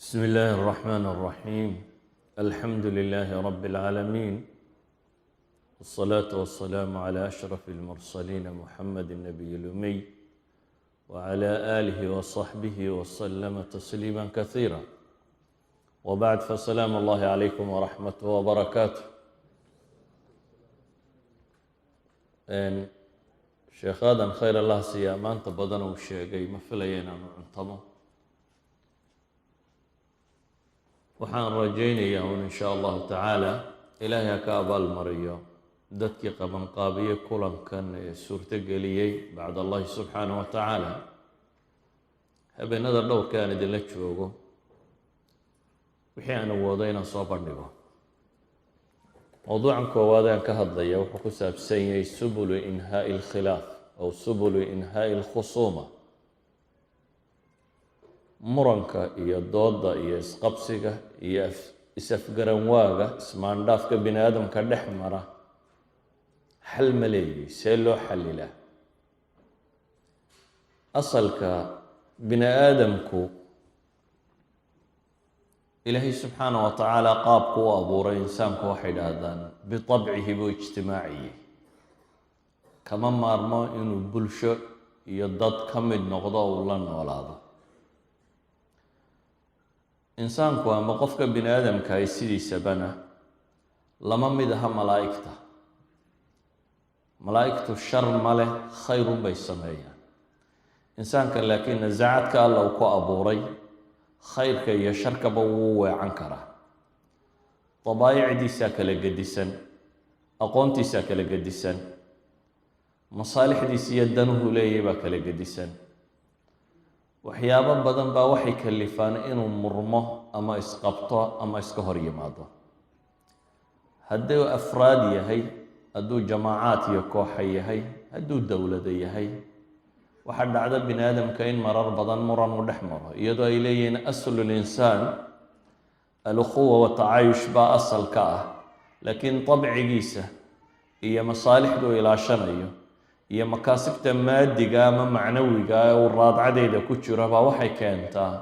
بسم الله الرحمن الرحيم. الحمد لله رب العالمين، والصلاة والسلام على أشرف المرسلين محمد النبي الأمي وعلى آله وصحبه وسلم تسليما كثيرا، وبعد، فسلام الله عليكم ورحمته وبركاته. شيخ آدم خير الله سيا maanta badan uu sheegay ma filaya inaanu cuntamo. waxaan rajaynayaa un in sha allahu tacaala ilaahay ha ka abaalmariyo dadkii qabanqaabiye kulankan ee suurtogeliyey bacd allahi subxaanahu wa tacaala. habeenada dhowrka aan idinla joogo wixii aan awoodo inaan soo bandhigo. mowduucan koowaad aan ka hadlaya wuxuu ku saabsan yahay subulu inhaa'i alkhilaaf aw subulu inhaa'i alkhusuuma. muranka iyo dooda iyo isqabsiga iyo is-afgaranwaaga ismaandhaafka bini aadamka dhex mara xal ma leeyihi, see loo xallilaa? asalka bini aadamku ilaahay subxaanahu wa tacaala qaabku u abuuray insaanku waxay dhahdaan bitabcihi buu ijtimaaciye. kama maarmo inuu bulsho iyo dad ka mid noqdo uu la noolaado. insaanku ama qofka bini aadamkahay sidiisabana lama mid aha malaa'igta. malaa'igtu shar ma leh, khayrun bay sameeyaan. insaanka laakiin nasaacadka alla uu ku abuuray khayrka iyo sharkaba wuu weecan karaa. dabaa'icdiisaa kala gedisan, aqoontiisaa kala gedisan, masaalixdiisa iyo danuhu leeyahy baa kala gedisan. waxyaabo badan baa waxay kalifaan inuu murmo ama isqabto ama iska hor yimaado. hadduu afraad yahay, hadduu jamaacaad iyo kooxa yahay, hadduu dowlado yahay, waxaa dhacda bini aadamka in marar badan muran u dhex maro, iyadoo ay leeyihiin aslu linsaan alukhuwa watacaayush baa asal ka ah, laakiin dabcigiisa iyo masaalixduu ilaashanayo iyo makaasibta maadiga ama macnawiga ee uu raadcadeeda ku jiro baa waxay keentaa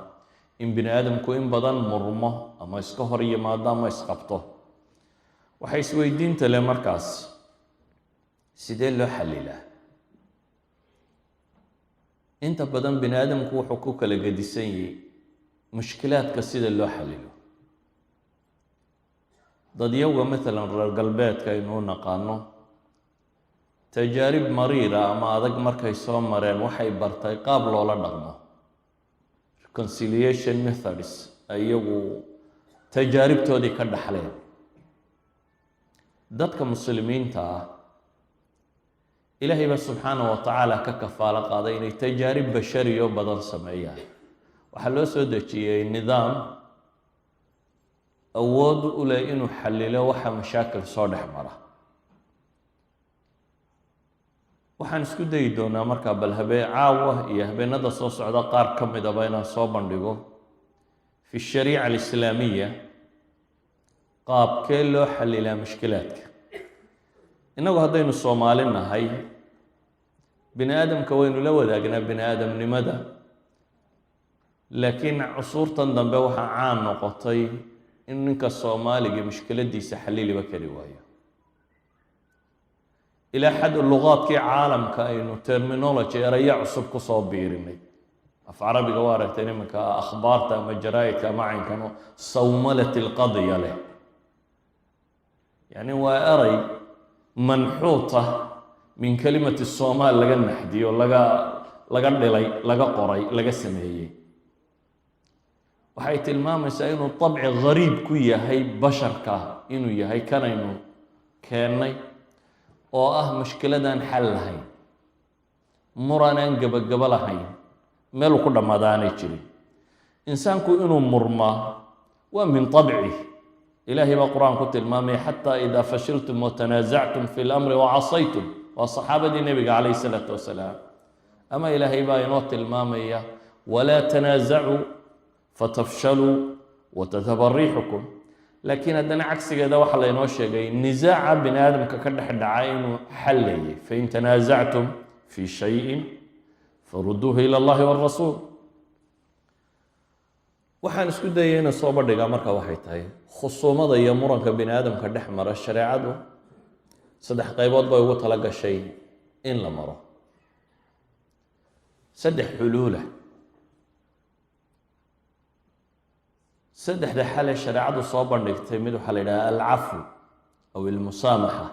in bini aadamku in badan murmo ama iska hor yimaado ama isqabto. waxay isweydiinta leh markaas, sidee loo xallilaa? inta badan bini aadamku wuxuu ku kala gedisan yihi mushkilaadka sida loo xallilo. dadyowga maalan reer galbeedka aynuu naqaano, tajaarib mariira ama adag markay soo mareen waxay bartay qaab loola dhaqmo, reconciliation methods ay iyagu tajaaribtoodii ka dhaxleen. dadka muslimiinta ah ilaahay baa subxaanahu wa tacaala ka kafaalo qaaday inay tajaarib bashariyo badan sameeyaan. waxaa loo soo dejiyey nidaam awood u leh inuu xallilo waxa mashaakil soo dhex mara. waxaan isku dayi doonaa markaa bal caawa iyo habeenada soo socda qaar ka midaba inaan soo bandhigo fi shariica alislaamiya qaabkee loo xallilaa mushkilaadka. innagu haddaynu Soomaali nahay, bini aadamka waynu la wadaagnaa bini aadamnimada, laakiin cusuurtan dambe waxaa caan noqotay in ninka Soomaaliga mushkiladiisa xalliliba kari waayo. ilaa xad luqaadkii caalamka aynu terminology eraya cusub ku soo biirinay. af carabiga waa aragtay nimanka akhbaarta ama jaraa'idka ama caynkano sawmalat alqadya leh. yani waa eray manxuuta min kalimati Soomaal laga naxdiyo, laga dhilay, laga qoray, laga sameeyey. waxay tilmaamaysaa inuu dabci gariib ku yahay basharka, inuu yahay kanaynu keennay oo ah mushkiladaan xal lahayn, muranaan gabagabo lahayn, meeluu ku dhammaadaanay jirin. insaanku inuu murmaa waa min طabcih. ilaahay baa qur-aan ku tilmaamaya xataa idaa fashiltum watanaasactum fi lamri wacasaytum. waa saxaabadii nebiga calayh isalaatu wasalaam. ama ilaahay baa inoo tilmaamaya walaa tanaasacuu fatafshaluu watadhaba riixukum. laakiin haddana cagsigeeda waxaa laynoo sheegay nisaaca bini aadamka ka dhex dhaca inuu xallayay. fain tanaasactum fi shayin faruduuhu ila allahi wاrasuul. waxaan isku dayay inaan soo bandhigaa marka waxay tahay khusuumada iyo muranka bini aadamka dhex mara shareecadu 3 qaybood bay ugu tala gashay in la maro 3 xuluula 3 xal shareecadu soo bandhigtay mid waxa la yiraahdaa al-afw aw al-musamaha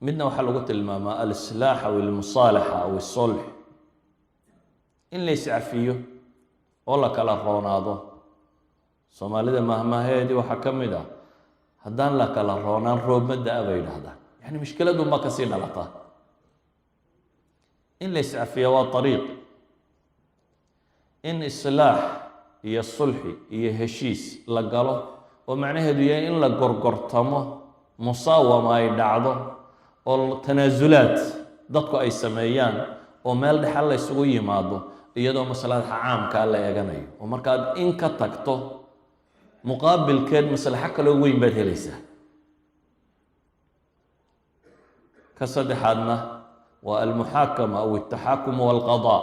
midna waxa lagu tilmaamaa al-islah aw al-musalaha aw al-sulh in la iscafiyo oo la kala roonaado Soomaalida mahmaheedi waxa kamid ah haddaan la kala roonaan roob ma daa bay yiraahdaan yani mushkiladu ma ka sii dhalata in la iscafiyo waa طريق in islaax iyo sulxi iyo heshiis la galo oo macnaheedu yahay in la gorgortamo musaawama ay dhacdo oo tanaasulaad dadku ay sameeyaan oo meel dhaxal la isugu yimaado iyadoo maslaxa caamka la eeganayo oo markaad in ka tagto muqaabilkeed maslaxa kale weyn baad helaysaa ka saddexaadna waa almuxaakama aw altaxaakum walqadaa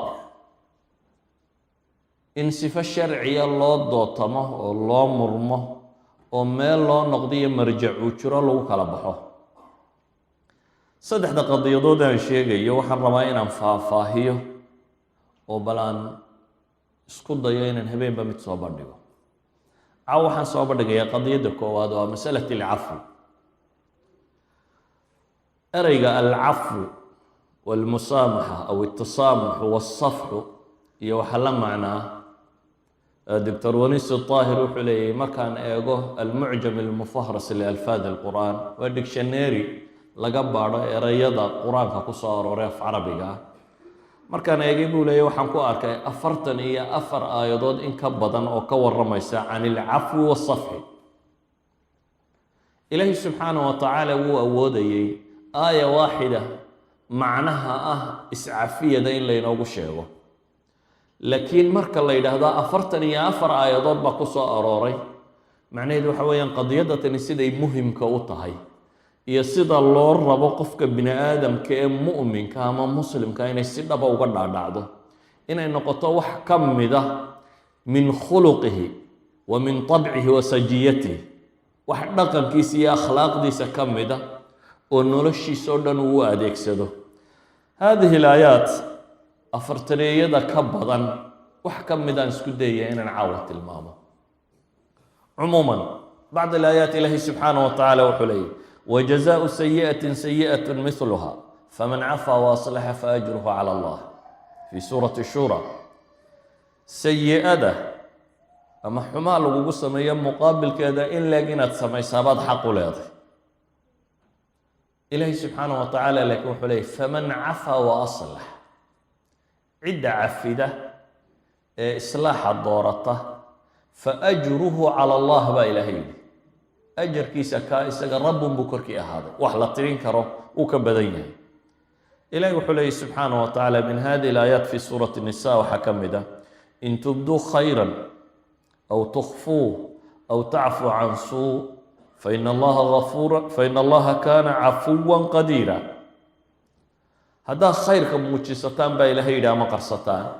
in sifo sharciya loo dootamo oo loo murmo oo meel loo noqdiyo marjac uu jiro lagu kala baxo 3 qadiyadood aan sheegayo waxaan rabaa inaan faahfaahiyo oo bal aan isku dayo inaan habeenba mid soo bandhigo waxaan soo bandhigayaa qadiyadda koowaad waa masalatu al-afw erayga al-afw wal-musamaha aw at-tasamuh was-safh iyo waxa la macnaa دكتور ونيس الطاهر وحلي مكان ايغو المعجم المفهرس لألفاظ القرآن وديكشنري لقبارو رياضة قرآن كسار وريف عربية مركان ايغيبو لي وحان كو اركاي افرتن هي افر ايضود ان كبدن او كورميسا عن العفو والصفح إلهي سبحانه وتعالى هو أودي آية واحدة معناها إسعافية دين لينوغو شيغو لكن marka la yiraahdo 44 aayadood ba ku soo arooray macnaheedu waxa weeyaan qadiyadatan siday muhiimka u tahay iyo sida loo rabo qofka bini aadamka ee mu'minka ama muslimka inay si dhab uga dhaadhacdo inay noqoto wax kamida min khuluqihi wa min tab'ihi wa sajiyatihi wax dhaqankiisa iyo akhlaaqdiisa kamida oo noloshiisa oo dhan uu adeegsado هذه الآيات أفرتريدا كبدن وحكم مدان سكدية إن عاوت الماما عموما بعد الآيات الله سبحانه وتعالى وحليه وجزاء سيئة سيئة مثلها فمن عفا وأصلح فأجره على الله في سورة الشورى سيئة أما حمال وقصة ميام مقابل كذا إلا جنت سمي سابات حق لاضي إلهي سبحانه وتعالى لكم حليه فمن عفا وأصلح عدة عفدة إصلاح الدورة فأجره على الله با إلهي أجر كيسا كايسا رب بكركي هذا وحلطين كرو وكبدينه إلهي وحليه سبحانه وتعالى من هذه الآيات في سورة النساء وحكم ده إن تبدو خيرا أو تخفوه أو تعفو عن سوء فإن الله كان عفوا قديرا هذا خير كموجستان با إلهي دا مقرستان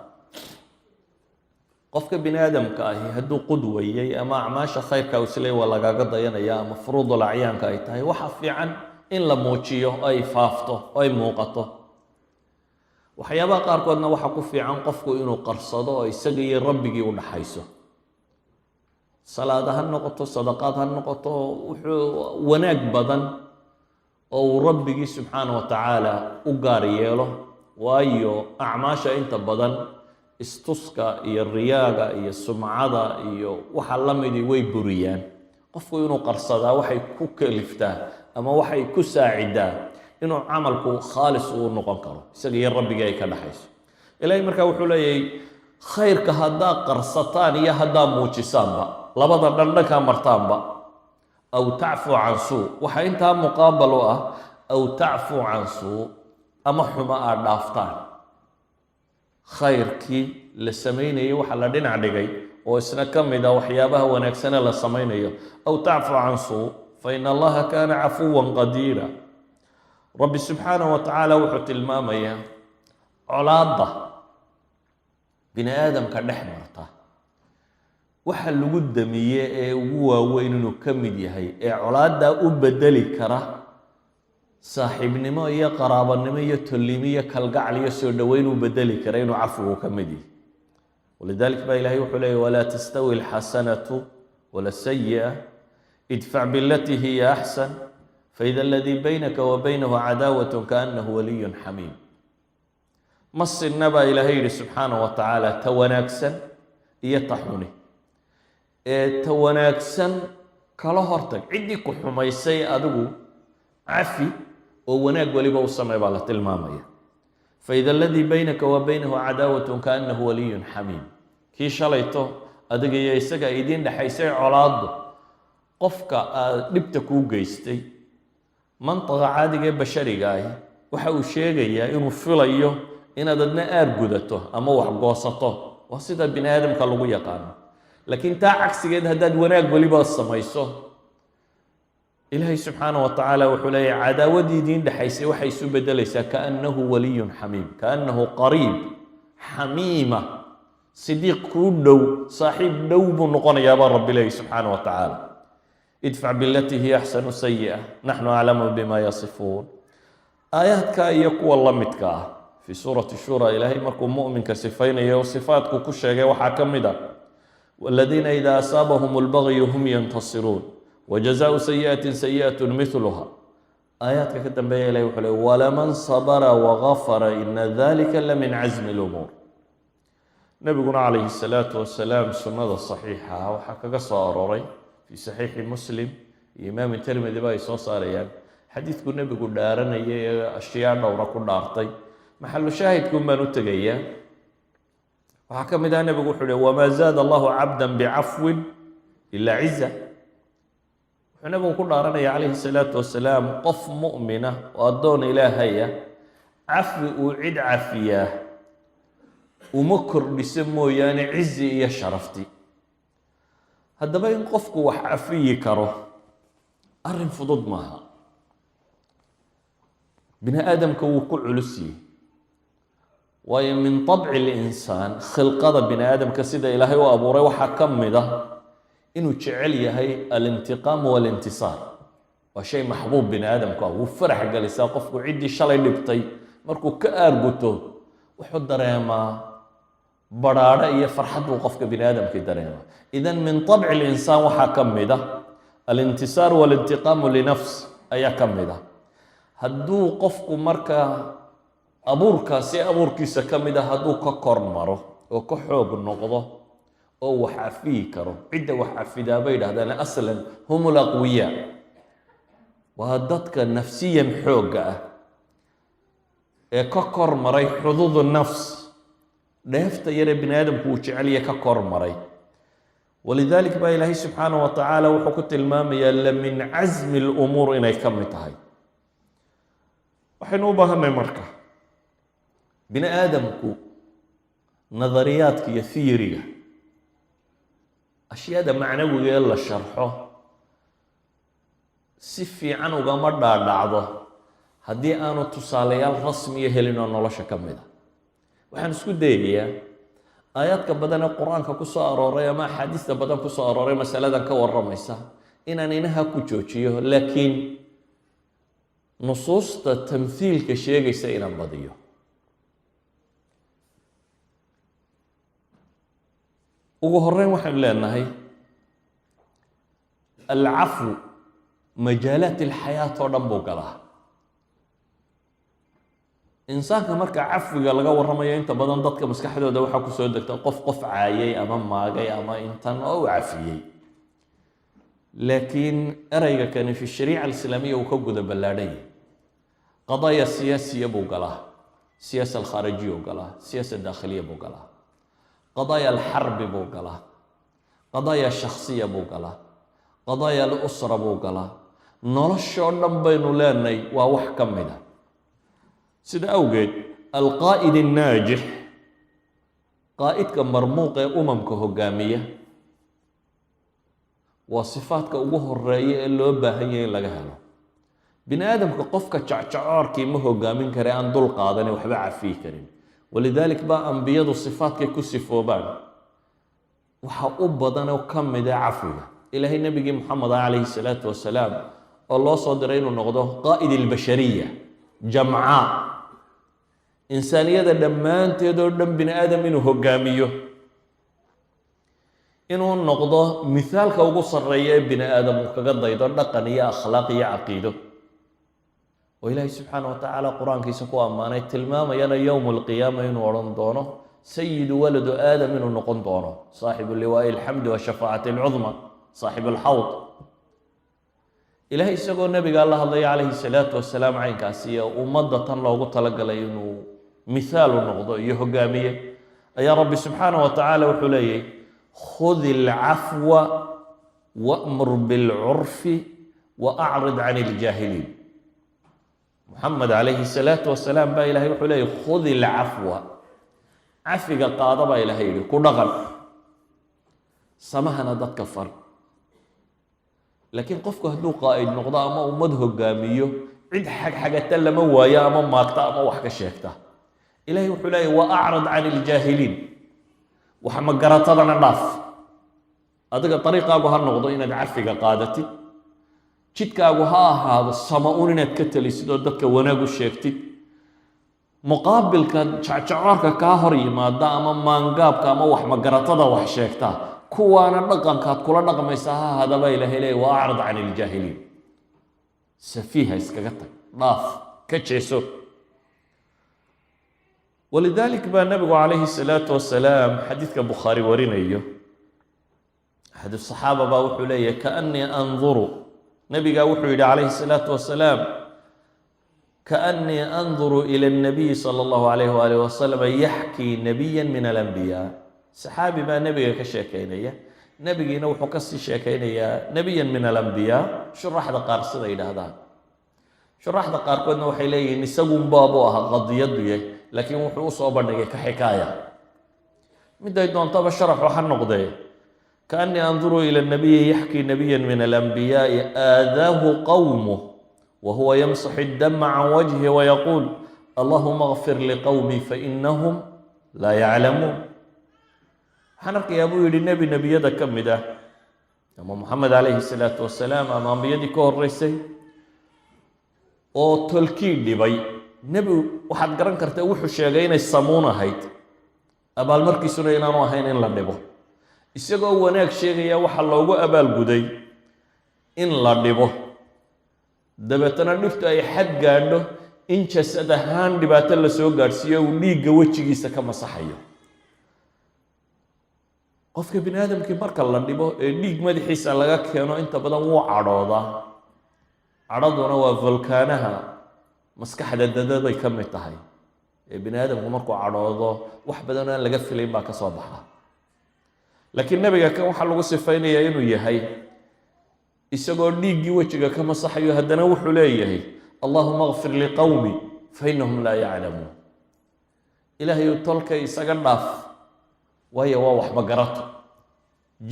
قفك بني آدم كاهي هدو قدوي أما أعماش خير كوسلي ولا قاقضينا يا مفروض العيان كايتاي وحفي عن إن لموجيه أي فافته أي موقته وحيابا قاركودنا وحكو في عن قفكو إنو قرصده أي سقي ربكي ونحيسه صلاة هالنقطة صدقات هالنقطة وناك بدن أو ربك سبحانه وتعالى أقاريله وأيو أعماش أنت بدن استسقى إيا الرياقة إيا السمعة إيا وحلمدي ويبريان قفوا إنو قرصدا وحي كوكلفتا أما وحي كساعدا إنو عملكو خالص ونقنكرو سقي ربك أي كدحيس إلهي مركا وحولي خير كهدا قرصتان يا هدا موجسان با لبدا دندكا مرتان با أو تعفو عن سوء وحا انتها مقابلة أو تعفو عن سوء أما حما أردافتان خير كي لسميني وحا لدين عدقي وإسنا كمدا وحيابها ونكسنا لسميني أو تعفو عن سوء فإن الله كان عفوا قديرا رب سبحانه وتعالى وحت المامية علاضة bini aadamka dhex marta waxa lagu damiye ee ugu waaweyn inuu ka mid yahay ee colaaddaa u bedeli kara saaxiibnimo iyo qaraabanimo iyo tolnimo iyo kalgacal iyo soo dhoweyn u bedeli kara inuu cafigu ka mid yahay walidalik baa ilahay wuxuu leeyahy walaa tastawi alxasanatu wala sayi'a idfac bilatii hiya axsan faida aladii baynaka wa baynahu cadaawat kaanahu waliyun xamiim ma sinna baa ilaahay yidhi subxaana wa tacaala ta wanaagsan iyo ta xuni ee ta wanaagsan kala hortag ciddii ku xumaysay adigu cafi oo wanaag weliba u samey baa la tilmaamaya faida aladii baynaka wa baynahu cadaawatun kaanahu waliyun xamiim kii shalayto adiga iyo isaga idiin dhexaysay colaaddu qofka aad dhibta kuu geystay mantaqa caadiga ee bashariga ahi waxa uu sheegayaa inuu filayo inaad adna aar gudato ama wax goosato waa sida bini aadamka lagu yaqaano laakiin taa cagsigeed haddaad wanaag weliba samayso ilaahay subxaana wa tacaala wuxuu leeyahay cadaawadii idiin dhexaysay waxay isu bedelaysaa kaannahu waliyun xamiim kaannahu qariib xamiima sidiiq kuu dhow saaxiib dhow buu noqonayaabaa rabbi leeyahy subxaana wa tacaala idfac bilatii hiya axsanu sayi'a naxnu aclamu bima yasifuun aayaadka iyo kuwa la midka ah fii suurati shura ilaahay markuu mu'minka sifaynayo sifaadku ku sheegay waxaa ka mid ah waladiina idaa asaabahum lbagyu hum yantasiruun wajazaau sayi'atin sayi'atun miluha aayaadka ka dambeeya ilahay wuxuu leey walaman sabara wagafara ina dalika la min casmi lumuur nabiguna calayhi salaatu wasalaam sunnada saxiixa ah waxaa kaga soo arooray fii saxiixi muslim iyo imaam tirmidi ba ay soo saarayaan xadiidku nebigu dhaaranayay ee ashyaa dhowra ku dhaartay maxalu shaahidkun baan u tegayaa waxaa ka mid ah nebigu wuxuu hi wamaa zaada allahu cabda bicafwin ilaa ciza wuxuu nebigu ku dhaaranaya calayhi salaatu wasalaam qof mu'mina oo addoon ilaahaya cafi uu cid cafiyaa uma kordhiso mooyaane cizi iyo sharafti haddaba in qofku wax cafiyi karo arrin fudud maaha bini aadamka wuu ku culusiyey waayo min طabci linsaan khilqada bini aadamka sida ilaahay u abuuray waxaa ka mid ah inuu jecel yahay alintiqaam walintisaar waa shay maxbuub bini aadamku ah wuu farax gelisaa qofku ciddii shalay dhibtay markuu ka aarguto wuxuu dareemaa badhaadho iyo farxad buu qofka bini aadamkii dareemaa idan min طabci linsaan waxaa ka mid ah alintisaar walintiqaamu linafs ayaa ka mid ah hadduu qofku markaa abuurkaasi abuurkiisa ka mid ah hadduu ka kor maro oo ka xoog noqdo oo wax cafiyi karo cidda wax cafidaa bay yidhahdaan aslan hum laqwiyaa waa dadka nafsiyan xoogga ah ee ka kor maray xuduudu nafs dheefta yaree bini aadamku uu jecelya ka kor maray walidalik baa ilaahay subxaana wa tacaala wuxuu ku tilmaamayaa la min casmi lumuur inay ka mid tahay waxaynu u baahanay marka bini aadamku nadariyaadka iyo theoryga ashyaada macnawiga ee la sharxo si fiican ugama dhaadhacdo haddii aanu tusaalayaal rasmiya helin oo nolosha ka mid a waxaan isku dayayaa aayaadka badan ee qur-aanka ku soo arooray ama axaadiista badan ku soo arooray masaladan ka warramaysa inaan inaha ku joojiyo laakiin nusuusta tamhiilka sheegaysa inaan badiyo ugu horeyn waxaynu leenahay alcafwu majaalaat alxayaat oo dhan buu galaa insaanka marka cafwiga laga warramayo inta badan dadka maskaxdooda waxaa kusoo degta qof caayay ama maagay ama intan oo u cafiyey laakiin ereyga kani fi shariica alislaamiya uu ka guda ballaadhan yahay qadaaya siyaasiya buu galaa siyaasa alkhaarijiya buu galaa siyaasa daakhiliya buu galaa qadaaya alxarbi buu galaa qadaaya shakhsiya buu galaa qadaaya alusra buu galaa noloshoo dhan baynu leenahay waa wax ka mid a sida awgeed alqaa'id annaajix qaa'idka marmuuq ee umamka hogaamiya waa sifaadka ugu horeeya ee loo baahan yahay in laga helo bini aadamka qofka jacjacoorkii ma hogaamin kare aan dul qaadane waxba cafiyi karin walidalik baa ambiyadu sifaadkay ku sifoobaan waxa u badan oo ka mid ah cafiga ilaahay nabigii maxamed calayhi salaatu wasalaam oo loo soo diray inuu noqdo qaa'id albashariya jamca insaaniyada dhammaanteed oo dhan bini aadam inuu hogaamiyo inuu noqdo mithaalka ugu sarreeya ee bini aadam uu kaga daydo dhaqan iyo akhlaaq iyo caqiido oo ilaahay subxaana wa tacaala qur-aankiisa ku ammaanay tilmaamayana yowma alqiyaama inuu odhan doono sayidu waladu aadam inuu noqon doono saaxibu liwaa'i alxamdi washafaacati alcudma saaxibu alxawd ilaahay isagoo nabigaa la hadlaya calayhi salaatu wasalaam caynkaasi iyo ummadda tan loogu talagalay inuu mithaal u noqdo iyo hogaamiye ayaa rabbi subxaana wa tacaala wuxuu leeyahy khudi alcafwa wa'mur bilcurfi wa acrid can iljaahiliin محمد عليه الصلاة والسلام با إلهي وحو ليه خذ العفو عفق قاضة با إلهي كدغل سمحنا ضد كفر لكن قفك هدو قائد نقضاء ما أمده قاميو عد حاجة لما ويا ما ماكتا ما وحكا شيكتا إلهي وحو ليه وأعرض عن الجاهلين وحما قرطنا نضاف هذا طريقة أبوها النقضاء إن عفق قادتي jidkaagu ha ahaado sama-uun inaad ka talisid oo dadka wanaagu sheegtid muqaabilka jacjacoorka kaa hor yimaada ama maangaabka ama wax magaratada wax sheegta kuwaana dhaqankaad kula dhaqmaysa ha ahaadaba ilaahay leeyahy wa acrid can iljaahiliin safiiha iskaga tag dhaaf ka jeeso walidalik baa nabigu calayhi salaatu wasalaam xadiidka bukhaari warinayo axad saxaaba baa wuxuu leeyahay kaanii anduru nabigaa wuxuu yidhi calayhi الsalaaةu wasalaam kaأnii anduru ilى الnabiyi salى اllahu alayh waalih wasalam yaxkii nabiya min alanbiyaa saxaabi baa nebiga ka sheekaynaya nebigiina wuxuu kasii sheekaynayaa nebiya min alanbiyaa shuraxda qaar sida yidhaahdaan shuraxda qaarkoodna waxay leeyihiin isagunbaabu ahaa qadiyadu yah laakiin wuxuu usoo bandhigay ka xikaaya miday doontaba sharaxu ha noqdee كأني أنظر إلى النبي يحكي نبيا من الأنبياء آذاه قومه وهو يمسح الدم عن وجهه ويقول اللهم اغفر لقومي فإنهم لا يعلمون حنك يا أبوي للنبي نبي يدك كم ده أما محمد عليه الصلاة والسلام أمام بيدك الرئيسي أو تلكيد لبي نبي واحد قرن كرت وحش شيئين الصمونة هيت أبا المركي سنين أنا هين إن لنبه isagoo wanaag sheegaya waxa loogu abaalguday in la dhibo dabeetana dhiftu ay xad gaadho in jasad ahaan dhibaato la soo gaadhsiiyo uu dhiigga wejigiisa ka masaxayo qofka bini aadamkii marka la dhibo ee dhiig madaxiisa laga keeno inta badan wuu cadhoodaa cadhaduna waa volkaanaha maskaxda dadaday ka mid tahay ee bini aadamku markuu cadhoodo wax badan aan laga filayn baa ka soo baxa laakiin nabiga kan waxaa lagu sifaynayaa inuu yahay isagoo dhiiggii wejiga ka masaxayo haddana wuxuu leeyahay allahuma kfir liqowmi fainahum laa yaclamuun ilaahayu tolkay isaga dhaaf waayo waa wax magarato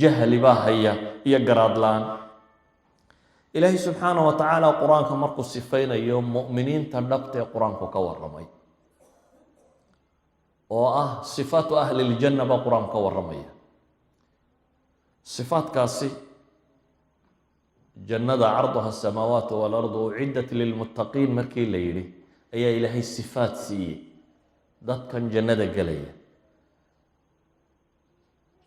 jahli baa haya iyo garaad la-aan ilaahay subxaana wa tacaala qur-aanka markuu sifaynayo mu'miniinta dhabta ee qur-aanku ka warramay oo ah sifaatu ahli ljanna baa qur-aanku ka warramaya sifaatkaasi jannada carduha asamaawaatu waalardu uciddat lilmuttaqiin markii la yidhi ayaa ilaahay sifaat siiyey dadkan jannada gelaya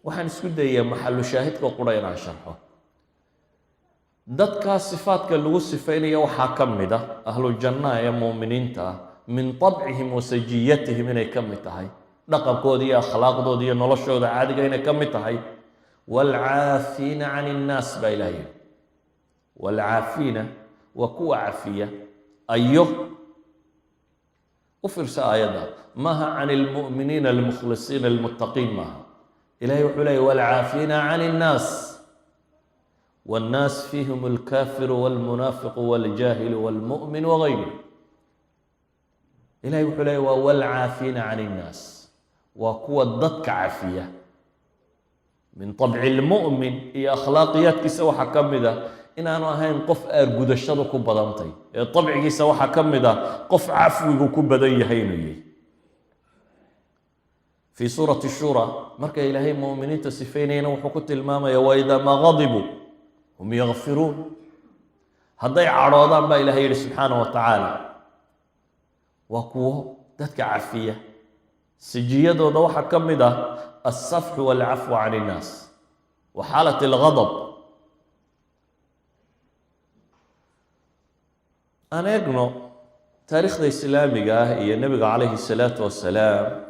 waxaan isku dayayaa maxalu shaahidka qura inaan sharxo dadkaa sifaadka lagu sifaynaya waxaa ka mid ah ahlu jannaha ee muuminiinta ah min tabcihim wa sajiyatihim inay ka mid tahay dhaqankooda iyo akhlaaqdooda iyo noloshooda caadiga inay ka mid tahay والعافين عن الناس بإلهي والعافين وكو عافية أيه أفرس آيات ماها عن المؤمنين المخلصين المتقين ماها إلهي وحلي والعافين عن الناس والناس فيهم الكافر والمنافق والجاهل والمؤمن وغيره إلهي وحلي والعافين عن الناس وكو ضدك عافية من طبع المؤمن هي أخلاقيات كيسا وحكمدا إن أنا هين قف أرجود الشر كبدانتي طبع كيسا وحكمدا قف عفو كبدان يهيني في سورة الشورى مركا إلهي مؤمنين تصفينين وحكوت الماما وإذا ما غضبوا هم يغفرون هضيع عراضان با إلهي سبحانه وتعالى وكوه دتك عافية سجية دوحة كمدة الصفح والعفو عن الناس وحالة الغضب أنا يقنو تاريخ الإسلامي هي النبي عليه الصلاة والسلام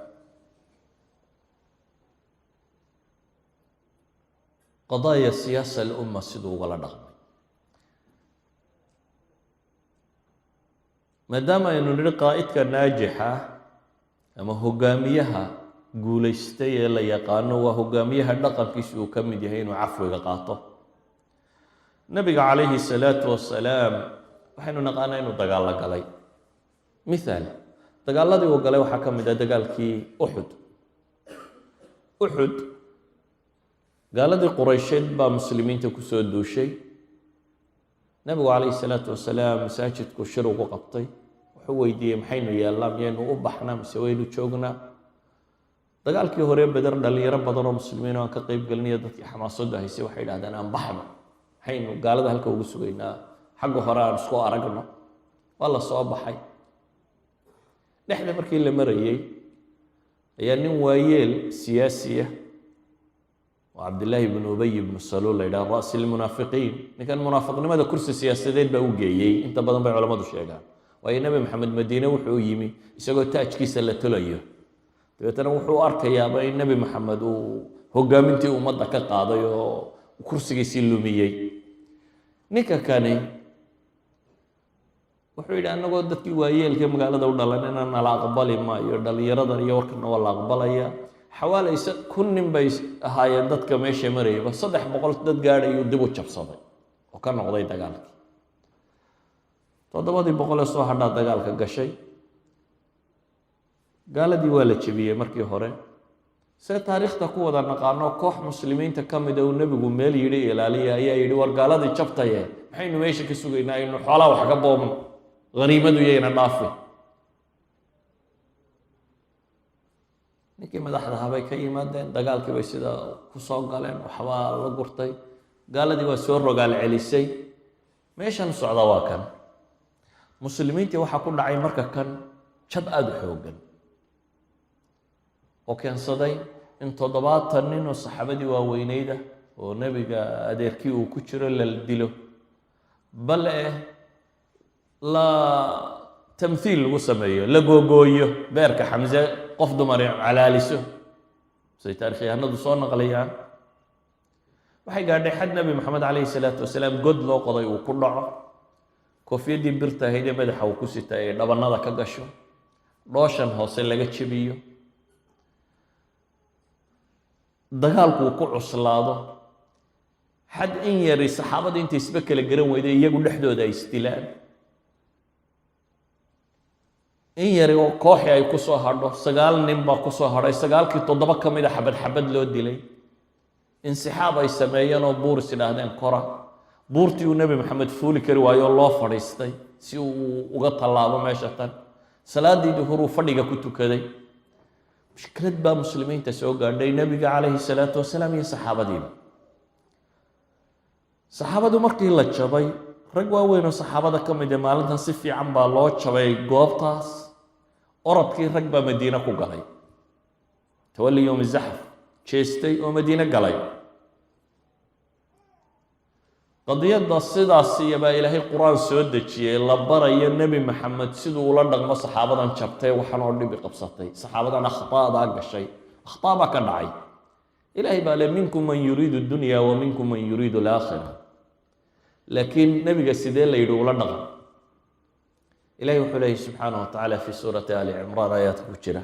قضايا السياسة الأمة سدو ولا نغم ما دام إنه نقائدك ناجحة أما هجاميها قوليستي لا يقانو وهجاميها نقل كيسو كم جهين وعفو قاطه النبي عليه الصلاة والسلام وحين نقانا إنه دقال قلي مثال دقال دي وقلي وحكم ده دقال كي أحد قال دي قريشين با مسلمين تكسو دوشي نبي عليه الصلاة والسلام مساجد كشر وقبطي وحويدي محينو يالام ينو أبحنا مسوينو تشوقنا دقال كي هوري بدر دالي رب بدر مسلمين وان كقيب قلني دتي حماس صدها يسي وحيد هذا أنا أنبحنا حينو قال ده هلكو وسوينا حقه هران اسكو أرقنا والله صواب حي نحن مركي اللي مريي يعني وايل سياسية وعبد الله بن أبي بن سلول إلى رأس المنافقين كان منافق لماذا كرسي سياسيين بأوجيي أنت بدن بيع علماء الشيعان وأي نبي محمد مدينة وحو يمي يسوي تاج كيس اللي تلايه تبتنا وحو أرك يا بين النبي محمد وهو قامنتي ومضى كقاضي وكرسي سلميي نيكا كاني wuxuu yidhi annagoo dadkii waayeelkee magaalada u dhalan inaan nala aqbali maayo dhalinyaradan iyo warkana waa la aqbalaya xawaalaysa kun nin bay ahaayeen dadka meesha marayba 300 dad gaadhayuu dib u jabsaday oo ka noqday dagaalkii 700 soo hadhaa dagaalka gashay gaaladii waa la jebiyey markii hore see taariikhda ku wada naqaano koox muslimiinta ka mid uu nebigu meel yidhi ilaaliya ayaa yidhi war gaaladii jabtaye maxaynu meesha ka sugaynaa inuu xoolaha wax ka boobno غريمته يينا نافي ninkii madaxda bay ka yimaadeen dagaalkii bay sida ku soo galeen waxba la gurtay gaaladii waa soo rogaal celisay meeshan socda waa kan muslimiintii waxa ku dhacay marka kan jab aad xoogan oo keensaday in 70 nin oo saxaabadii waaweynayda oo nabiga adeerkii uu ku jiro la dilo bal لا تمثيل وسميه لقوقويه بيرك حمزة قف دمر على لسه زي تاريخي هنود صون غليان وحي قاعد حد نبي محمد عليه الصلاة والسلام قد لو قضي وكل كوفي دي برتا هيدي مدح وكسيتا دبنا كقشو روشن هوسل لقى تشبيه دغالكو ku cuslaado حد إن يري صحابة أنت يسبك للجرم وإذا يجوا لحده ده يستلان إن يري وكوحي أي كسو هارده سجال نمبا كسو هارده سجال كي تضبط كم إذا حبد لو دلي انسحاب أي سمايان وبور سلاهدين كرة بورتي والنبي محمد فولي كرواي الله فريستي سيو وقت الله وماشة سلاد دي هرو فديك كتو كذي مشكلة با مسلمين تسوق عندي النبي عليه الصلاة والسلام يا صحابة دينا صحابة مركي الله تشبي رجوا وين صحابة كم إذا مالنا صفي عم بالله تشبي قابطاس أرد كي رجبا مدينة كوجاي تولي يوم الزحف تشيستي ومدينة قلاي قضية الصيدة السيبة إلى هي القرآن سودة شيء لبرا يا النبي محمد سيدو ولدك ما صحابة شبتي وحنور نبي قبصتي صحابة أخطاء ذاك الشيء أخطاء ما كان عاي إلهي بقى منكم من يريد الدنيا ومنكم من يريد الآخرة لكن نبي السيدين لا يدو ولدك إلهي وحليه سبحانه وتعالى في سورة آل عمران آيات كثيرة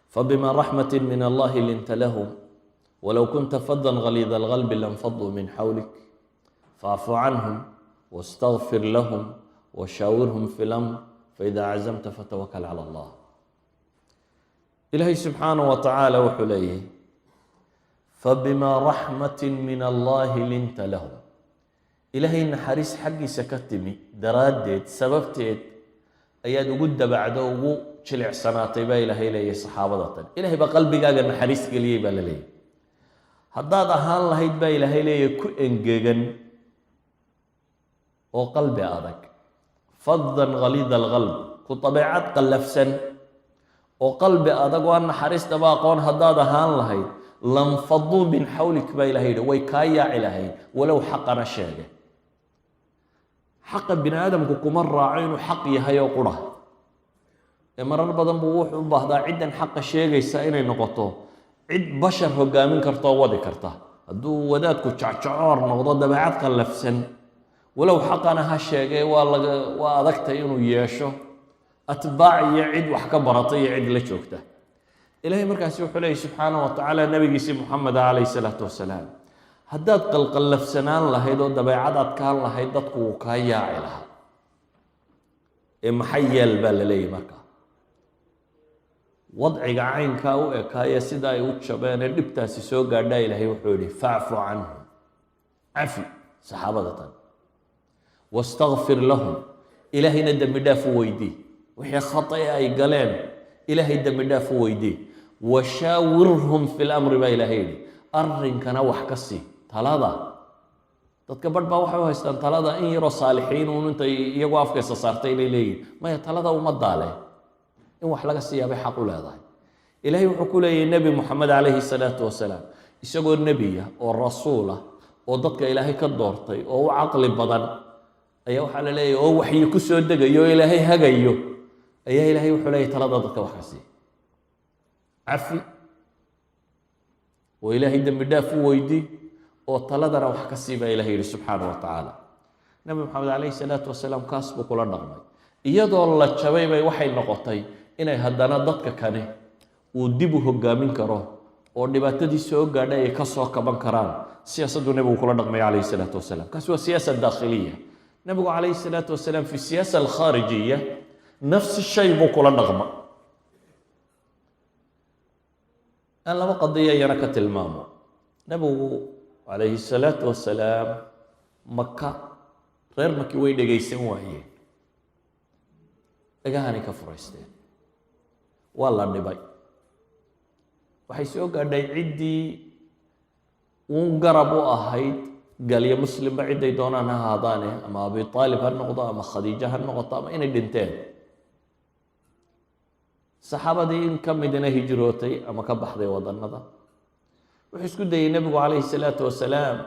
فبما رحمة من الله لنت لهم ولو كنت فظا غليظ القلب لانفضوا من حولك فاعف عنهم واستغفر لهم وشاورهم في الأمر فإذا عزمت فتوكل على الله إلهي سبحانه وتعالى وحليه فبما رحمة من الله لنت لهم إلهي إن حريص حقي سكتمي درادت سببتت ayaad ugu dabacdo ugu jilicsanaatay baa ilaahay leeyahay saxaabadatan. ilaahay baa qalbigaaga naxariis geliyey baa la leeyahay. haddaad ahaan lahayd baa ilaahay leeyahay ku engegan oo qalbi adag, faddan ghalida alqalb, ku dabeecad qallafsan oo qalbi adag oo aan naxariistaba aqoon haddaad ahaan lahayd, lanfaduu min xawlik baa ilahay yidhi, way kaa yaaci lahayd walow xaqana sheege. xaqa bini aadamku kuma raaco inuu xaq yahay oo qura, ee marar badan buu wuxuu u baahdaa ciddan xaqa sheegaysa inay noqoto cid bashar hogaamin karta oo wadi karta. hadduu wadaadku jacjacoor noqdo dabeecad qallafsan, walow xaqana ha sheegee waa adagtay inuu yeesho atbaac iyo cid wax ka barata iyo cid la joogta. ilaahay markaasi wuxuu leeyahy subxaanahu wa tacaala nabigiisii muxameda calayhi salaatu wasalaam, haddaad qalqallafsanaan lahayd oo dabeecad adkaan lahayd, dadku wuu kaa yaaci lahaa. ee maxay yeel baa la leeyahy markaa wadciga caynkaa u ekaaya sida ay u jabeen ee dhibtaasi soo gaadhaa, ilaahay wuxuu yihi facfu canhum, cafi saxaabadatan, wastakfir lahum, ilaahayna dembi dhaaf u weydii wixii khata ay galeen, ilaahay dembi dhaaf u weydii, washaawirhum fi lamri baa ilaahay yidhi, arrinkana wax ka sii talada. dadka badh baa waxay u haystaan talada in yaroo saalixiin uun intay iyagoo afkaysa saartay inay leeyihin, maya talada ummaddaa leh, in wax laga siiyaa bay xaq u leedahay. ilaahay wuxuu ku leeyahay nebi moxamed calayhi salaatu wasalaam, isagoo nebiya oo rasuul ah oo dadka ilaahay ka doortay oo u caqli badan, ayaa waxaa la leeyahay oo waxyi ku soo degayo oo ilaahay hagayo, ayaa ilaahay wuxuu leeyahay talada dadka wax ka sii, cafi oo ilaahay dembi dhaaf u weydii oo taladana wax ka sii baa ilahay yihi subxaanahu wa tacaala. nebi moxamed calayhi salaatu wasalaam kaas buu kula dhaqmay. iyadoo la jabay bay waxay noqotay inay haddana dadka kane uu dib u hogaamin karo oo dhibaatadii soo gaadhay ay ka soo kaban karaan. siyaasaddu nebigu kula dhaqmay calayhi salaatu wasalaam, kaasi waa siyaasa daakhiliya. nebigu calayhi salaatu wasalaam fi siyaasa alkhaarijiya nafsi shay buu kula dhaqma. aan laba qadiya iyana ka tilmaamo. nebigu calayhi salaatu wasalaam maka, reer maki way dhegaysan waayeen, dhagahanay ka furaysteen, waa la dhibay. waxay soo gaadhay ciddii uun garab u ahayd galyo muslimba cidday doonaan ha ahaadaane, ama abi aalib ha noqdo ama khadiijo ha noqoto, ama inay dhinteen. saxaabadii in ka midna hijrootay ama ka baxday wadannada. wuxuu isku dayey nebigu calayhi salaatu wasalaam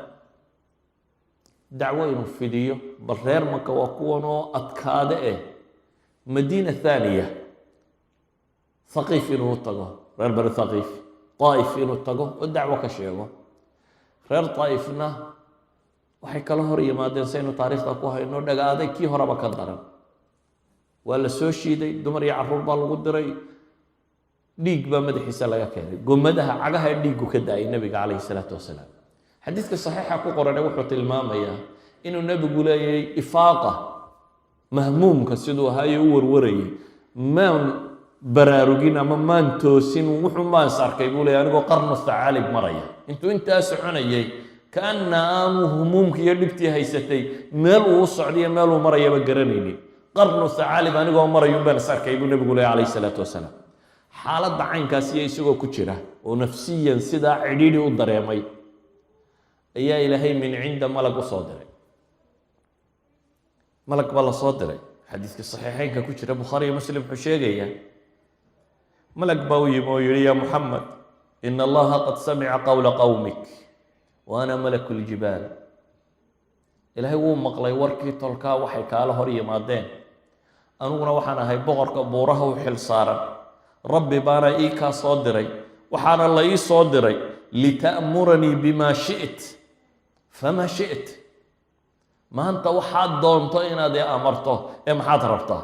dacwo inuu fidiyo, bal reer maka waa kuwan oo adkaade madiina thaaniya, thaqiif inuu tago, reer bani thaqiif, taa'if inuu tago oo dacwo ka sheego. reer taa'ifna waxay kala hor yimaadeen saynu taariikhda ku hayno dhagaaday kii horeba ka daran. waa la soo shiiday, dumar iyo carruur baa lagu diray, dhiig baa madaxiisa laga keenay, gomadaha cagaha dhiigu ka da-ay nebiga calayhi salaatu wasalaam. xadiidka saxiixa ku qorane wuxuu tilmaamayaa inuu nebigu leeyahay ifaaqa, mahmuumka siduu ahaayo u warwarayay, maan baraarugin ama maan toosin, wuxuu maans arkay buu leeyahy anigoo qarnu thacaalib maraya. intuu intaa soconayay kaana aanu humuumkii iyo dhibtii haysatay meel uu u socdiyo meel uu marayaba garanaynin. qarnu thacaalib anigoo marayun baan is arkay buu nebigu leeyahy calayhi salaatu wasalaam. xaaladda caynkaas iyo isagoo ku jira oo nafsiyan sidaa cidhiidhi u dareemay, ayaa ilaahay min cinda malag u soo diray. malag baa la soo diray. xadiidka saxiixeynka ku jira bukhaari iyo muslim wuxuu sheegayaa, malag baa u yimi oo yihi ya muxamed, ina allaha qad samica qowla qowmik wa ana malaku ljibaal. ilaahay wuu maqlay warkii tolkaa waxay kaala hor yimaadeen, aniguna waxaan ahay boqorka buuraha u xil saaran. rabbi baana ii kaa soo diray, waxaana la ii soo diray lita'muranii bima shi't fama shi't. maanta waxaad doonto inaad i amarto, ee maxaad rabtaa?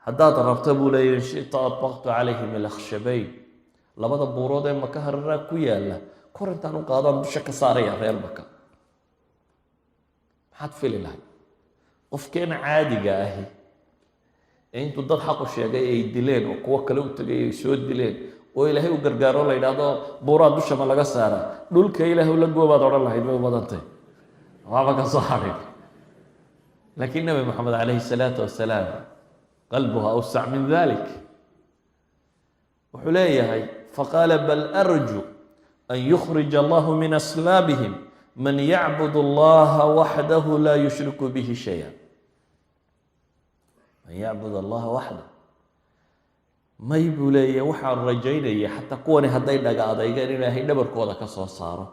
haddaad rabta buu leeyahy in shita adbaqtu calayhim ilakhshabayn, labada buurood ee maka hararaa ku yaalla kor intaan u qaadaan dusha ka saaraya reer maka. maxaad fili lahay? qofkeena caadiga ahi ee intuu dad xaqu sheegay ay dileen oo kuwo kale u tegay ay soo dileen oo ilaahay u gargaaro la yidhaahdo buuraa dusha ma laga saara, dhulka ilaahay la goobaad odhan lahayd bay u badantay, waaba ka soo harin. لكن النبي محمد عليه الصلاة والسلام قلبه أوسع من ذلك. وحليه فقال بل أرجو أن يخرج الله من أصلابهم من يعبد الله وحده لا يشرك به شيئا. من يعبد الله وحده ما يبولي وحى الرجين حتى كوني هدي دقا أضيقان إلهي دبر كودا كسو صارا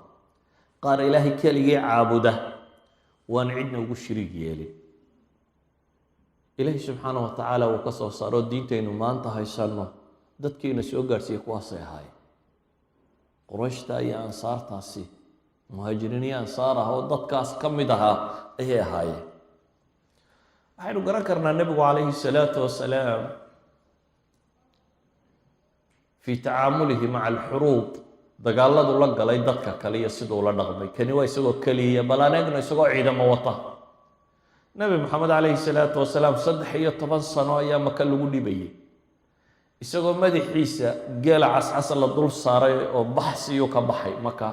قال إلهي كالي عابده وان عدنا وشريك يلي إلهي سبحانه وتعالى وكسو صارا دينتين وما انت هاي سلمة دادكينا سو قارسي كواسي هاي قريشتا يا أنصار تاسي مهاجرين يا أنصارها ودادكاس كمدها إيه هاي waxaynu garan karnaa nebigu calayhi salaatu wasalaam fii tacaamulihi maca alxuruub dagaaladu la galay dadka kale iyo siduu la dhaqmay kani waa isagoo keliya bal aan eegno isagoo ciidamo wata. nebi maxamed calayhi salaatu wasalaam 13 sano ayaa maka lagu dhibayay isagoo madaxiisa geela cascas la dul saaray oo baxsiyuu ka baxay maka.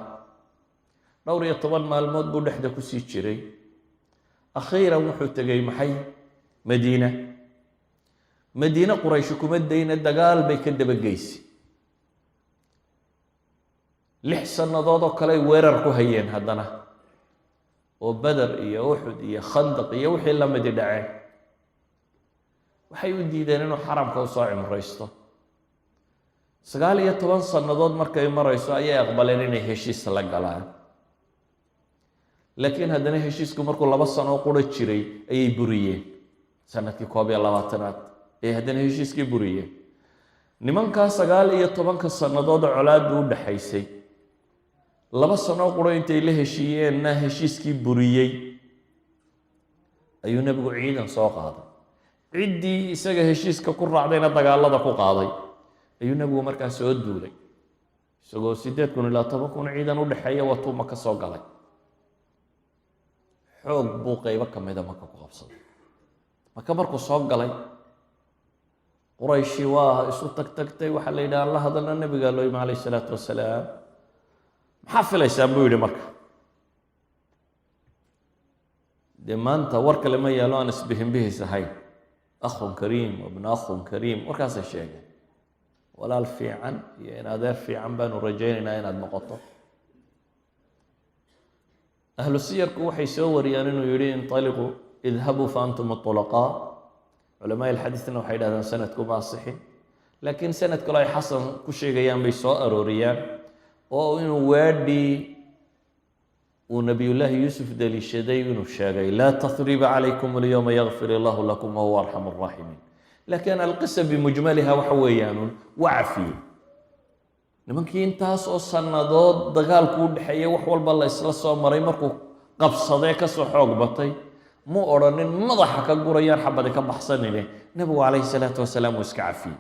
12 maalmood buu dhexda kusii jiray. akhiiran wuxuu tegay maxay madiina quraysh kuma dayna dagaal bay ka dabageysay 6 sannadood oo kale ay weerar ku hayeen haddana oo badar iyo uxud iyo khandaq iyo wixii la midi dhaceen. waxay u diideen inuu xaramka u soo cimraysto. 19 sannadood markay marayso ayay aqbaleen inay heshiis la galaan. laakiin haddana heshiisku markuu 2 sano qura jiray ayay buriyeen. sanadkii 21aad ayay haddana heshiiskii buriyeen. nimankaa 19 sannadood colaad u dhaxaysay 2 sano qura intay la heshiiyeenna heshiiskii buriyey ayuu nebigu ciidan soo qaaday. ciddii isaga heshiiska ku raacdayna dagaalada ku qaaday ayuu nebigu markaa soo duulay isagoo 8,000 ilaa 10,000 ciidan u dhaxeeya watuu maka soo galay. xoog buu qaybo ka mida maka ku qabsaday. maka markuu soo galay qurayshi waa isu tagtagtay waxaa la yidhaha alla hadalna nebigaa loo yimi calayhi salaatu wasalaam maxaa filaysaan buu yidhi marka dee maanta war kale ma yaalo aan isbihinbihis ahayn akhun kariim wabna akhun kariim warkaasay sheegeen walaal fiican iyo in adeer fiican baanu rajaynaynaa inaad noqoto. ahlu siyarku waxay soo wariyaan inuu yidhi intaliquu idhabuu fa antum طulaqaa. culamaa ilxadiisna waxay dhahdaan sanadku ma asixin laakiin sanad kale ay xasan ku sheegayaan bay soo arooriyaan oo inuu waadhii uu nabiyullaahi yuusuf daliishaday inuu sheegay laa tahriba calaykum alyawma yakfir illahu lakum wahuwa arxamu الraaximiin. laakiin alqisa bimujmaliha waxa weeyaanuun waa cafiyey. nimankii intaas oo sannadood dagaalku u dhexeeyay wax walba la isla soo maray markuu qabsadee kasoo xoog batay muu odhanin madaxa ka gurayaan xabadi ka baxsanine nebigu calayhi salaatu wasalaam uu iska cafiyey.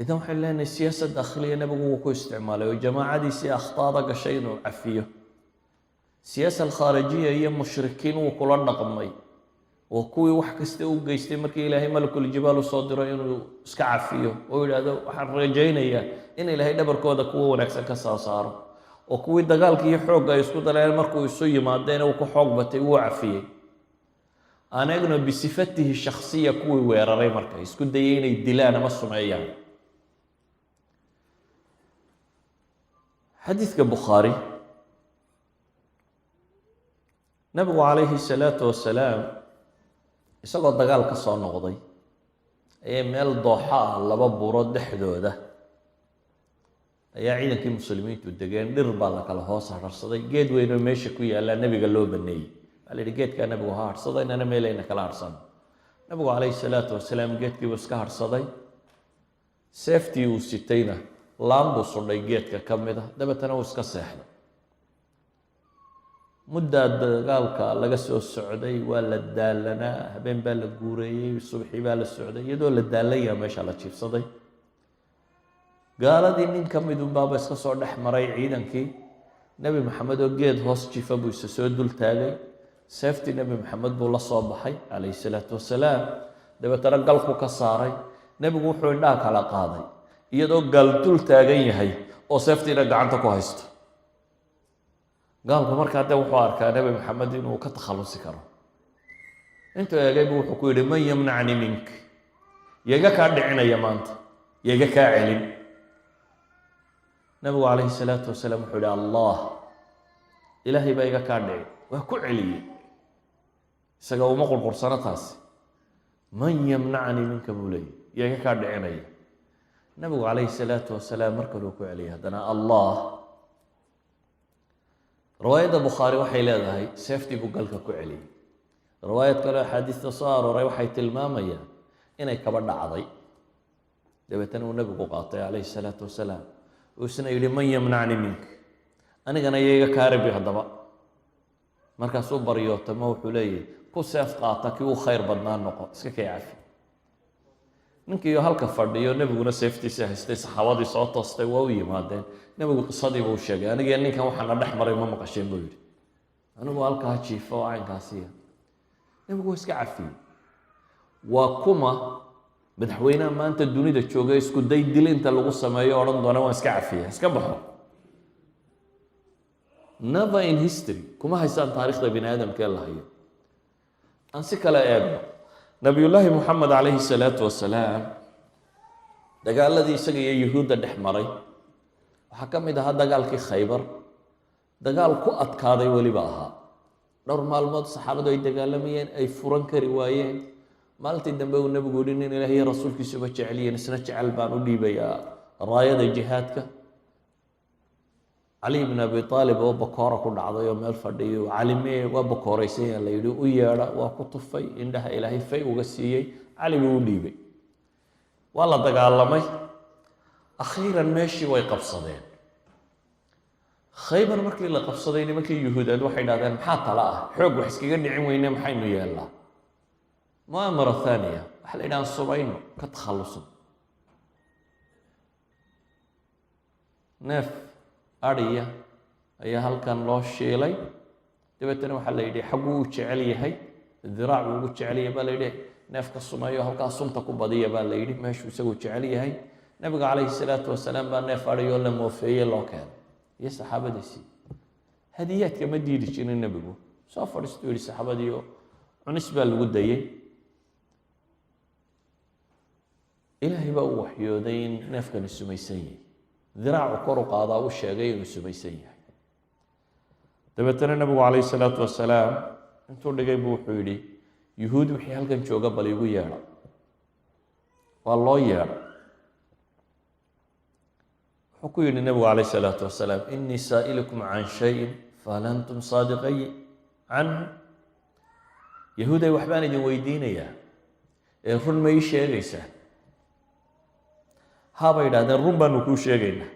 idan waxaynu leenahay siyaasad dakhliya nebigu wuu ku isticmaalay oo jamaacadiisii akhtaada gashay inuu cafiyo. siyaasa alkhaarijiya iyo mushrikiin wuu kula dhaqmay oo kuwii wax kasta u geystay markii ilaahay malakul jibaal u soo diro inuu iska cafiyo oo yidhaahdo waxaan rajaynayaa in ilaahay dhabarkooda kuwa wanaagsan ka soo saaro. oo kuwii dagaalkii iyo xoogga ay isku daleen markuu isu yimaadeen uu ku xoog batay wuu cafiyey. aan eegno bisifatihi shakhsiya kuwii weeraray marka isku dayay inay dilaan ama sumeeyaan. xadiidka bukhaari nabigu calayhi salaatu wasalaam isagoo dagaal ka soo noqday ayay meel dooxa ah 2 buurood dhexdooda ayaa ciidankii muslimiintu degeen. dhir baa la kala hoos harsaday. geed weynoo meesha ku yaallaa nebiga loo baneeyey. waxaa la yidhi geedkaa nebigu ha harhsada inana meelayna kala harhsano. nabigu calayhi salaatu wasalaam geedkiibuu iska harhsaday. seeftii uu sitayna laan buu sudhay geedka ka mid ah dabeetana uu iska seexday. muddaa dagaalka laga soo socday waa la daalanaa. habeen baa la guureeyey subxii baa la socday iyadoo la daalaya meesha la jiifsaday. gaaladii nin ka mid unbaaba iska soo dhex maray ciidankii. nebi maxamed oo geed hoos jifa buu isa soo dul taagay. seeftii nebi maxamed buu la soo baxay calayhi salaatu wasalaam. dabeetana galku ka saaray. nebigu wuxuu indhaha kala qaaday iyadoo gaal dul taagan yahay oo seeftiina gacanta ku haysto. gaalku markaa de wuxuu arkaa nebi maxamed inuu ka takhallusi karo. intuu eegay buu wuxuu ku yidhi man yamnacni mink, yaga kaa dhicinaya maanta, yaga kaa celin. nabigu calayhi salaatu wasalaam wuxuu yihi allah, ilaahay baa iga kaa dhici, waa ku celiyey. isaga uma qurqursano taasi. man yamnacni minka buu leeyay, yaga kaa dhicinaya. nabigu calayhi salaatu wasalaam mar kaluu ku celiyay haddana allah. riwaayadda bukhaari waxay leedahay seeftii buu galka ku celiyey. riwaayad kale axaadiista soo arooray waxay tilmaamayaan inay kaba dhacday. dabeetana uu nabigu qaatay calayhi salaatu wasalaam, uu isna yidhi man yamnacni mink, anigana yaga kaa rebi haddaba. markaasuu baryootamo wuxuu leeyahy ku seef qaata kii uu khayr badnaa noqo, iska kay cafi. ninkiiyo halka fadhiyo nebiguna seeftiisa haystay, saxaabadii soo toostay waa u yimaadeen. nebigu qisadiiba u sheegay, anigii ninkan waxaa na dhex maray ma maqasheen buu yidhi. anigu halkaa jiifa oo caynkaasiya. nebigu waa iska cafiyey. waa kuma madaxweynaha maanta dunida jooga isku day dil inta lagu sameeyo odhan doona waan iska cafiya, iska baxo. never in history kuma haysaan taarikhda bini aadamkee la hayo. aan si kale eegno, nabiyullaahi moxamed calayhi salaatu wasalaam dagaaladii isaga iyo yuhuudda dhex maray waxaa ka mid ahaa dagaalkii khaybar. dagaal ku adkaaday weliba ahaa. dhowr maalmood saxaabadu ay dagaalamayeen, ay furan kari waayeen. maalintii dambe uu nebigu yihi nin ilaahiyo rasuulkiisuba jecelyihiin, isna jecel baan u dhiibayaa raayada jihaadka. cali bn abi aalib oo bakoora ku dhacday oo meel fadhiyo, calimee waa bakooraysanyaa la yidhi, u yeedha. waa ku tufay, indhaha ilaahay fay uga siiyey. cali buu u dhiibay. waa la dagaalamay. akhiiran meeshii way qabsadeen. khaybar markii la qabsaday nimankii yuhuudeed waxay dhahdeen maxaa tala ah, xoog wax iskaga dhicin weyne maxaynu yeelnaa? mu'amara thaaniya, waxa la yidhaha subayno ka takhallusan. neef adhiya ayaa halkan loo shiilay. dabeetana waxaa la yidhi xagguu u jecel yahay, diraac buu ugu jecel yahay baa la yidhi, neefka sumeeyo halkaa sunta ku badiya baa la yidhi, meeshuu isagu jecel yahay. nabiga calayhi salaatu wasalaam baa neef adhiyoo la moofeeye loo keenay iyo saxaabadiisii. hadiyaadka ma diidi jirin nebigu. soo fadhiistuu yihi saxaabadiio cunis baa lagu dayey. ilaahay baa u waxyooday in neefkani sumaysan yahay. diraacu kor u qaadaa u sheegay inuu sumaysan yahay. dabeetana nabigu calayhi salaatu wasalaam intuu dhigay buu wuxuu yidhi yuhuud wixii halkan jooga bal igu yeedha. waa loo yeedha. wuxuu ku yidhi nabigu calayhi salaatu wasalaam inii saa'ilukum can shayin fahal antum saadiqay canhu. yahuuday waxbaan idin weydiinayaa ee run ma ii sheegaysaa? haabay yidhahdeen run baanu kuu sheegaynaa.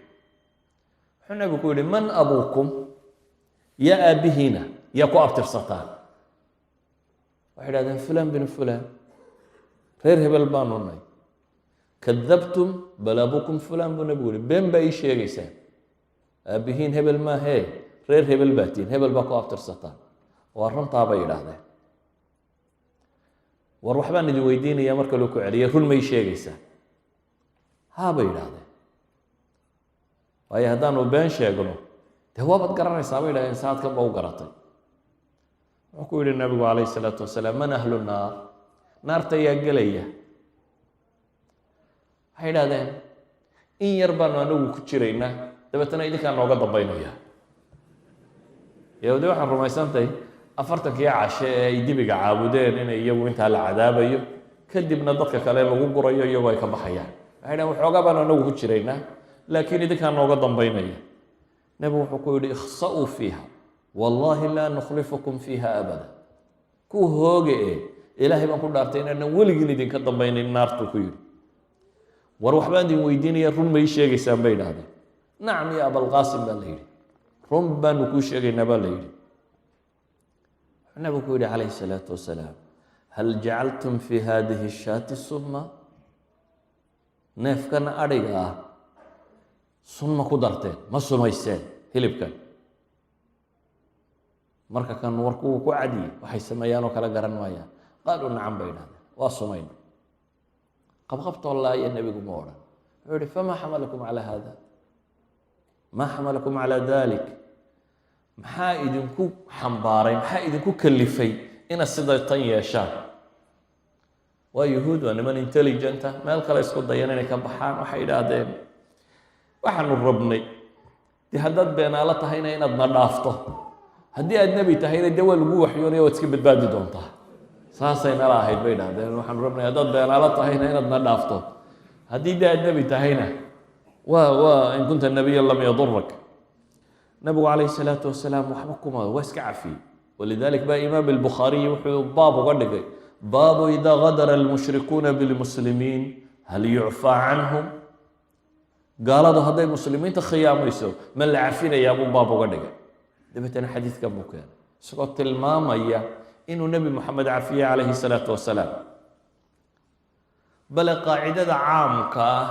wuxuu nabigu ku yidhi man abuukum, yaa aabbihiina, yaa ku abtirsataan? waxay idhahdeen fulan binu fulan, reer hebel baanu nay. kadabtum bal abuukum fulan buu nabigu yihi, been baa ii sheegaysaan. aabbihiin hebel maahee reer hebel baa tihin, hebel baa ku abtirsataan. waa runtaa bay yidhaahdeen. war waxbaan idin weydiinayaa marka loo ku celiyay, run ma ii sheegaysaa? haabay yidhaahdeen. waayo haddaanu been sheegno dee waabaad garanaysaa bay yidhahdeen, saadkan ba u garatay. wuxuu ku yihi nabigu calayhi salaatu wasalaam man ahlu naar, naarta yaa gelaya? waxay yidhahdeen in yar baanu anagu ku jiraynaa, dabeetana idinkaa nooga dambaynaya. yahuudi waxaan rumaysantahay 40kii cashe ee ay dibiga caabudeen inay iyagu intaa la cadaabayo, kadibna dadka kale lagu gurayo iyagoo ay ka baxayaan. waxay dhahen waxoogaa baanu anagu ku jiraynaa, laakiin idinkaa nooga dambaynaya. nebigu wuxuu ku yidhi ikhsa'uu fiiha wallaahi laa nukhlifukum fiiha abada. ku hooge ilaahay baan ku dhaartay inaanan weligiin idinka dambaynin naartuu ku yidhi. war waxbaan idin weydiinaya, run ma ii sheegaysaan bay idhahdeen. nacam ya abalqaasim baa la yidhi, run baanu kuu sheegaynaa baa la yidhi. wuxuu nabigu ku yidhi calayhi salaatu wasalaam hal jacaltum fi hadihi shaati summa, neefkan adhiga ah sun ma ku darteen, ma sumayseen hilibkan? marka kan warkuu ku cadiyey waxay sameeyaan oo kala garan maayaan. qaaluu nacam bay idhahdeen, waa sumayna. qabqabtoo laaya nebigu ma odhan. wuxuu yihi famaa xamalakum calaa hada, maa xamalakum calaa dalik, maxaa idinku xambaaray, maxaa idinku kalifay inaad sida tan yeeshaan? waa yuhuud, waa niman intelligenta, meel kale isku dayan inay ka baxaan. waxay idhaahdeen waxaanu rabnay dee haddaad beenaalo tahayna inaad na dhaafto, haddii aad nebi tahayna dee waa lagu waxyoonaya waad iska badbaadi doontaa. saasay nala ahayd bay idhahdeen. waxaanu rabnay haddaad beenaalo tahayna inaad na dhaafto, haddii dee aad nebi tahayna in kunta nabiyan lam yadurak. nabigu calayhi salaatu wasalaam waxba kuma, waa iska cafiyey. walidalik baa imaam albukhaariyi wuxuu baab uga dhigay baabu idaa gadara almushrikuuna bilmuslimiin hal yucfaa canhum. gaaladu hadday muslimiinta khiyaamayso ma la cafinayaa buu baab uga dhigay. dabeetana xadiidkan buu keenay isagoo tilmaamaya inuu nebi moxamed cafiyey calayhi salaatu wasalaam. bale qaacidada caamka ah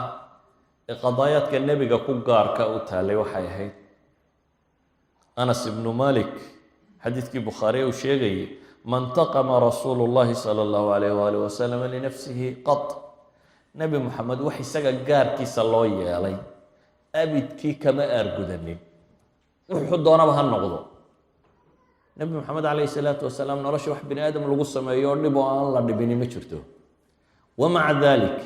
ee qadaayaadka nebiga ku gaarka u taalay waxay ahayd anas ibnu malik xadiidkii bukhaariye uu sheegayay man taqama rasuulu llahi sala allahu alayh waalih wasalam linafsihi qad. nebi moxamed wax isaga gaarkiisa loo yeelay abidkii kama aargudanin, wuxuu doonaba ha noqdo. nebi moxamed calayhi salaatu wasalaam nolosha wax bini aadam lagu sameeyo oo dhib oo aan la dhibini ma jirto. wamaca dalik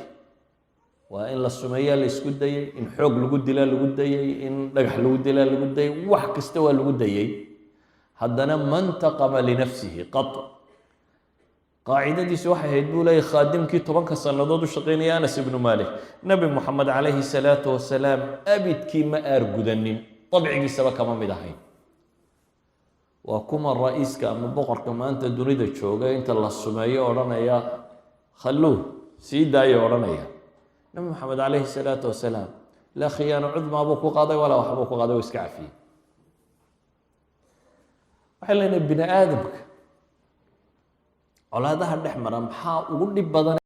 waa in la sumeeyaa la isku dayey, in xoog lagu dilaa lagu dayey, in dhagax lagu dilaa lagu dayey, wax kasta waa lagu dayey. haddana man taqama linafsihi qad. qaacidadiisi waxay ahayd buu leeyay khaadimkii 10 sannadood u shaqaynaya anas ibnu malik, nebi moxamed calayhi salaatu wasalaam abidkii ma aargudanin, dabcigiisaba kama mid ahayn. waa kuma ra-iiska ama boqorka maanta dunida jooga inta la sumeeyo odhanaya khalluuh sii daayo odhanaya. nebi moxamed calayhi salaatu wasalaam laa khiyaano cudmaa buu ku qaaday walaa waxbuu ku qaaday, oo iska cafiyey. waxay leenahay bini aadamka colaadaha dhex mara maxaa ugu dhib badan